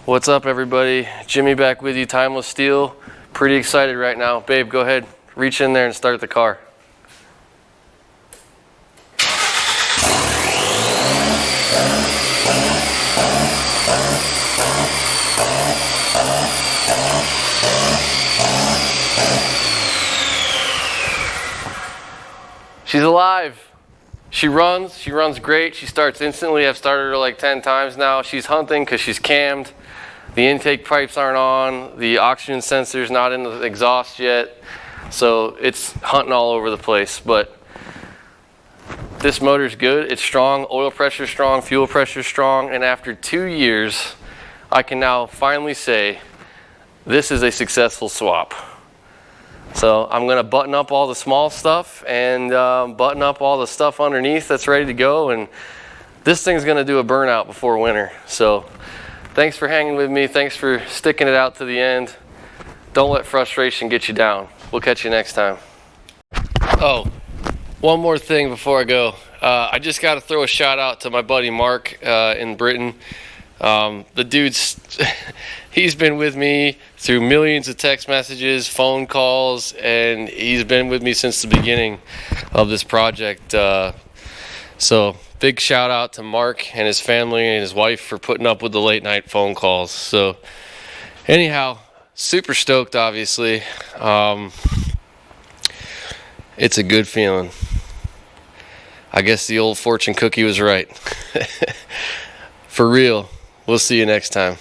What's up, everybody? Jimmy back with you, Timeless Steel. Pretty excited right now. Babe, go ahead, reach in there and start the car. She's alive. She runs great. She starts instantly. I've started her like 10 times now. She's hunting because she's cammed. The intake pipes aren't on. The oxygen sensor's not in the exhaust yet. So it's hunting all over the place. But this motor's good. It's strong. Oil pressure's strong. Fuel pressure's strong. And after 2 years, I can now finally say this is a successful swap. So I'm going to button up all the small stuff and button up all the stuff underneath that's ready to go. And this thing's going to do a burnout before winter. So thanks for hanging with me. Thanks for sticking it out to the end. Don't let frustration get you down. We'll catch you next time. Oh, one more thing before I go. I just got to throw a shout out to my buddy Mark in Britain. The dude's he's been with me through millions of text messages, phone calls, and he's been with me since the beginning of this project. So big shout out to Mark and his family and his wife for putting up with the late night phone calls. So anyhow, super stoked, obviously. It's a good feeling. I guess the old fortune cookie was right. For real. We'll see you next time.